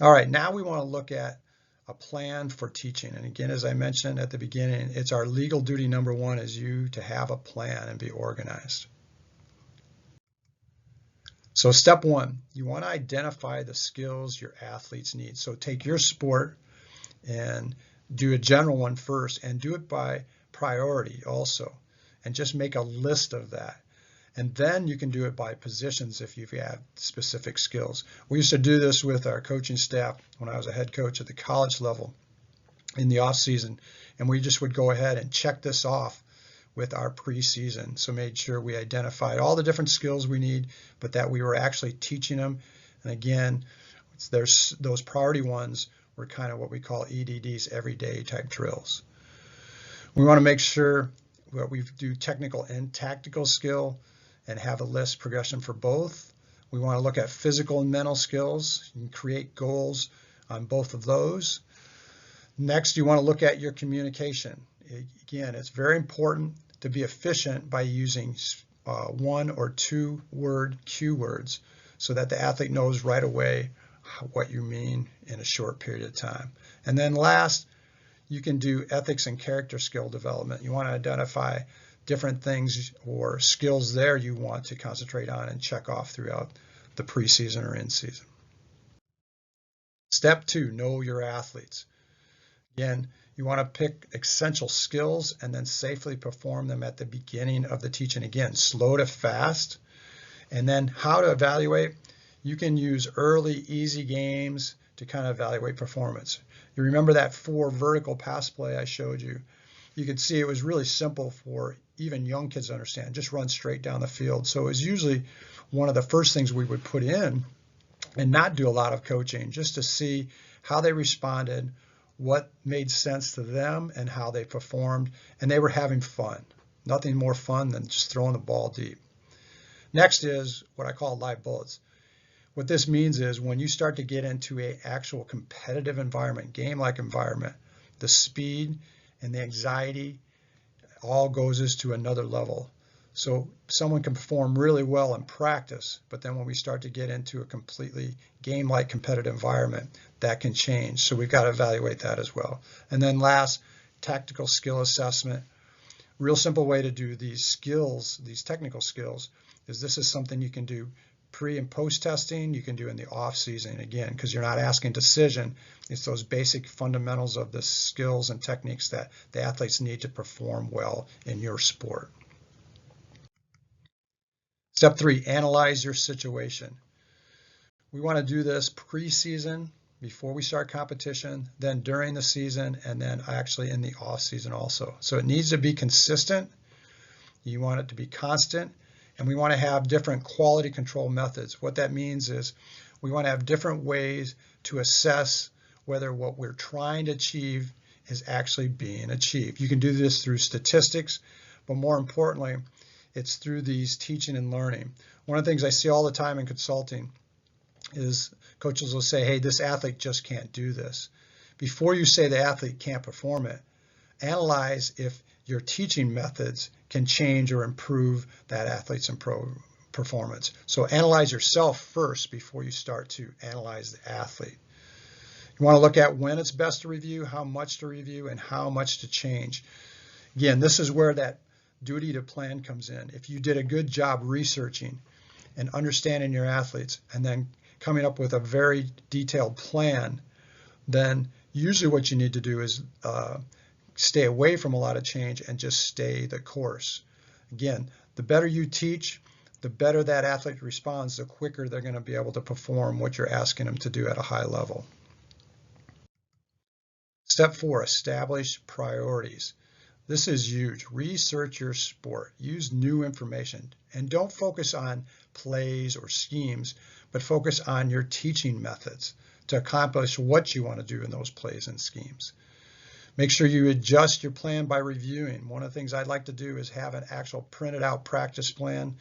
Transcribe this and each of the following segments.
All right, now we want to look at a plan for teaching. And again, as I mentioned at the beginning, it's our legal duty number one is you to have a plan and be organized. So step one, you want to identify the skills your athletes need. So take your sport and do a general one first and do it by priority also. And just make a list of that. And then you can do it by positions if you have specific skills. We used to do this with our coaching staff when I was a head coach at the college level in the off season. And we just would go ahead and check this off with our preseason. So made sure we identified all the different skills we need, but that we were actually teaching them. And again, there's those priority ones were kind of what we call EDDs, everyday type drills. We want to make sure that we do technical and tactical skill and have a list progression for both. We want to look at physical and mental skills and create goals on both of those. Next, you want to look at your communication. Again, it's very important to be efficient by using 1 or 2 word cue words so that the athlete knows right away what you mean in a short period of time. And then last, you can do ethics and character skill development. You want to identify different things or skills there you want to concentrate on and check off throughout the preseason or in-season. Step 2, know your athletes. Again, you want to pick essential skills and then safely perform them at the beginning of the teaching. Again, slow to fast. And then how to evaluate, you can use early, easy games to kind of evaluate performance. You remember that 4 vertical pass play I showed you? You could see it was really simple for even young kids to understand, just run straight down the field. So it was usually one of the first things we would put in and not do a lot of coaching, just to see how they responded, what made sense to them and how they performed, and they were having fun. Nothing more fun than just throwing the ball deep. Next is what I call live bullets. What this means is when you start to get into an actual competitive environment, game-like environment, the speed and the anxiety all goes to another level. So someone can perform really well in practice, but then when we start to get into a completely game-like competitive environment, that can change. So we've got to evaluate that as well. And then last, tactical skill assessment. Real simple way to do these skills, these technical skills, is this is something you can do pre and post testing. You can do in the off season again, because you're not asking decision. It's those basic fundamentals of the skills and techniques that the athletes need to perform well in your sport. Step 3, analyze your situation. We want to do this pre-season before we start competition, then during the season, and then actually in the off season also. So it needs to be consistent. You want it to be constant. And we want to have different quality control methods. What that means is we want to have different ways to assess whether what we're trying to achieve is actually being achieved. You can do this through statistics, but more importantly, it's through these teaching and learning. One of the things I see all the time in consulting is coaches will say, hey, this athlete just can't do this. Before you say the athlete can't perform it, analyze if your teaching methods can change or improve that athlete's performance. So analyze yourself first before you start to analyze the athlete. You want to look at when it's best to review, how much to review, and how much to change. Again, this is where that duty to plan comes in. If you did a good job researching and understanding your athletes and then coming up with a very detailed plan, then usually what you need to do is stay away from a lot of change and just stay the course. Again, the better you teach, the better that athlete responds, the quicker they're going to be able to perform what you're asking them to do at a high level. Step 4, establish priorities. This is huge. Research your sport. Use new information. And don't focus on plays or schemes, but focus on your teaching methods to accomplish what you want to do in those plays and schemes. Make sure you adjust your plan by reviewing. One of the things I'd like to do is have an actual printed out practice plan.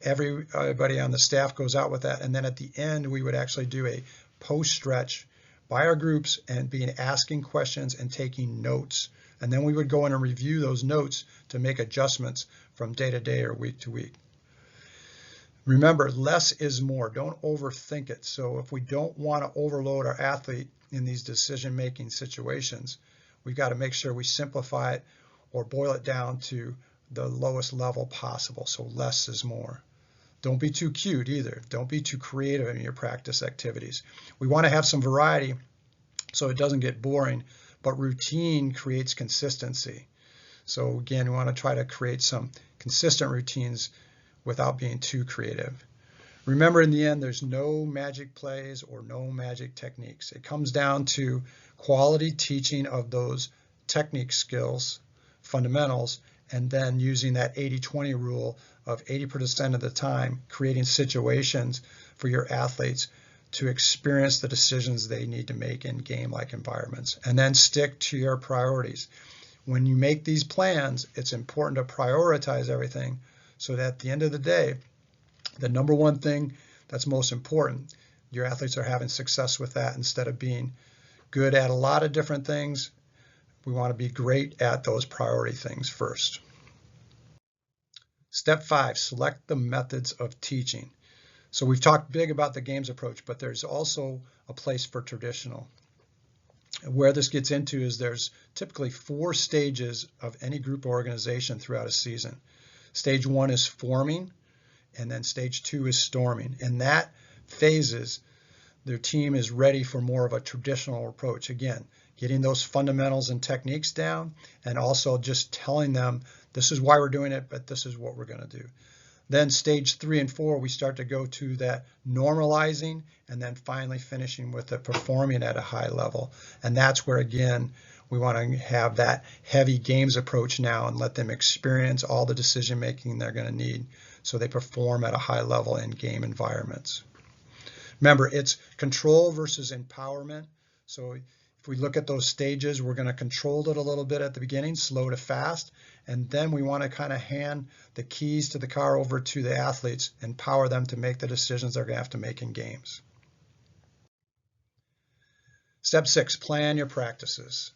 Everybody on the staff goes out with that. And then at the end, we would actually do a post stretch by our groups and be asking questions and taking notes. And then we would go in and review those notes to make adjustments from day to day or week to week. Remember, less is more. Don't overthink it. So if we don't want to overload our athlete in these decision-making situations, we've got to make sure we simplify it or boil it down to the lowest level possible. So less is more. Don't be too cute either. Don't be too creative in your practice activities. We want to have some variety so it doesn't get boring, but routine creates consistency. So again, we want to try to create some consistent routines without being too creative. Remember, in the end, there's no magic plays or no magic techniques. It comes down to quality teaching of those technique skills, fundamentals, and then using that 80-20 rule of 80% of the time creating situations for your athletes to experience the decisions they need to make in game-like environments. And then stick to your priorities. When you make these plans, it's important to prioritize everything so that at the end of the day, the number one thing that's most important, your athletes are having success with that instead of being good at a lot of different things. We want to be great at those priority things first. Step 5, select the methods of teaching. So we've talked big about the games approach, but there's also a place for traditional. Where this gets into is there's typically 4 stages of any group or organization throughout a season. Stage 1 is forming, and then stage 2 is storming. In that phases, their team is ready for more of a traditional approach. Again, getting those fundamentals and techniques down, and also just telling them this is why we're doing it, but this is what we're going to do. Then stage 3 and 4, we start to go to that normalizing, and then finally finishing with the performing at a high level. And that's where, again, we want to have that heavy games approach now and let them experience all the decision making they're going to need so they perform at a high level in game environments. Remember, it's control versus empowerment. So if we look at those stages, we're going to control it a little bit at the beginning, slow to fast, and then we want to kind of hand the keys to the car over to the athletes, empower them to make the decisions they're going to have to make in games. Step 6, plan your practices.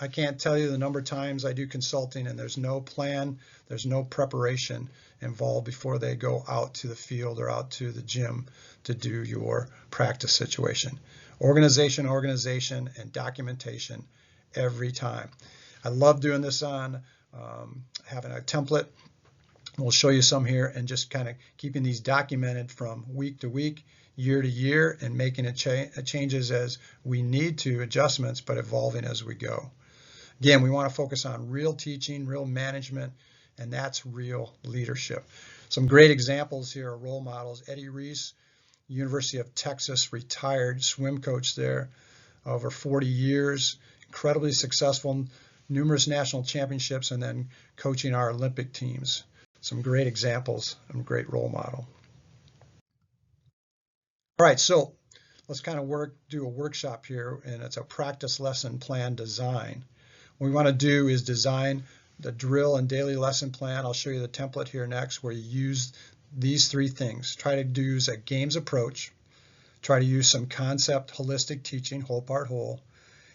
I can't tell you the number of times I do consulting and there's no plan, there's no preparation involved before they go out to the field or out to the gym to do your practice situation. Organization, and documentation every time. I love doing this on having a template. We'll show you some here, and just kind of keeping these documented from week to week, year to year, and making changes as we need to, adjustments, but evolving as we go. Again, we want to focus on real teaching, real management, and that's real leadership. Some great examples here are role models. Eddie Reese, University of Texas, retired swim coach there, over 40 years, incredibly successful, numerous national championships, and then coaching our Olympic teams. Some great examples and great role model. All right, so let's kind of do a workshop here, and it's a practice lesson plan design. What we want to do is design the drill and daily lesson plan. I'll show you the template here next, where you use these 3 things. Try to use a games approach, try to use some concept holistic teaching, whole part whole,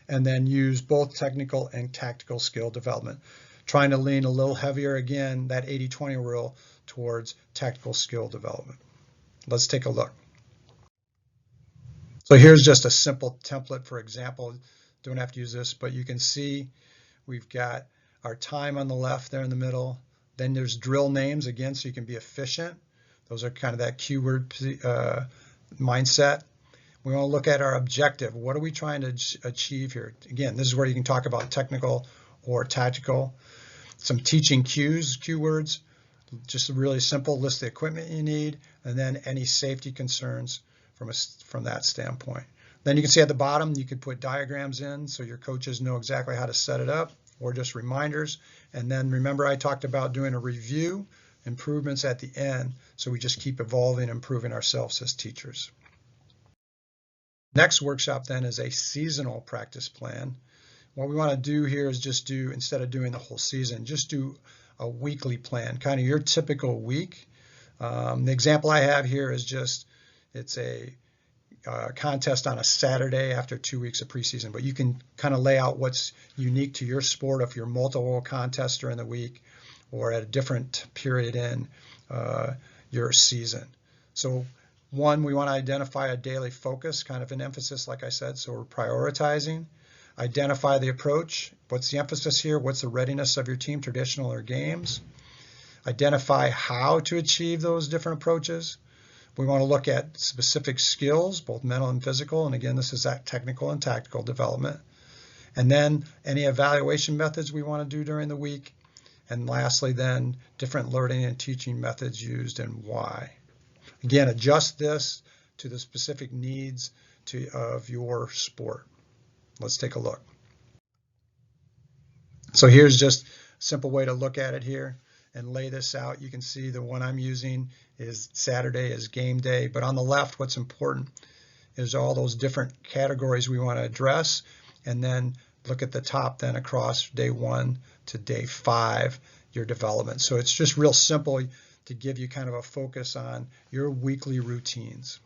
and then use both technical and tactical skill development. Trying to lean a little heavier, again, that 80-20 rule towards tactical skill development. Let's take a look. So here's just a simple template for example. Don't have to use this, but you can see we've got our time on the left there in the middle. Then there's drill names, again, so you can be efficient. Those are kind of that keyword mindset. We want to look at our objective. What are we trying to achieve here? Again, this is where you can talk about technical or tactical. Some teaching cues, keywords, just really simple, list the equipment you need, and then any safety concerns from that standpoint. Then you can see at the bottom, you could put diagrams in so your coaches know exactly how to set it up, or just reminders. And then remember, I talked about doing a review, improvements at the end, so we just keep evolving, improving ourselves as teachers. Next workshop then is a seasonal practice plan. What we want to do here is just do, instead of doing the whole season, just do a weekly plan, kind of your typical week. The example I have here is just, it's a contest on a Saturday after 2 weeks of preseason, but you can kind of lay out what's unique to your sport if you're multiple contests during the week or at a different period in your season. So one, we want to identify a daily focus, kind of an emphasis, like I said, so we're prioritizing. Identify the approach. What's the emphasis here? What's the readiness of your team, traditional or games? Identify how to achieve those different approaches. We want to look at specific skills, both mental and physical. And again, this is that technical and tactical development. And then any evaluation methods we want to do during the week. And lastly, then different learning and teaching methods used and why. Again, adjust this to the specific needs of your sport. Let's take a look. So here's just a simple way to look at it here and lay this out. You can see the one I'm using is Saturday is game day, but on the left, what's important is all those different categories we want to address, and then look at the top then across day 1 to day 5, your development. So it's just real simple to give you kind of a focus on your weekly routines.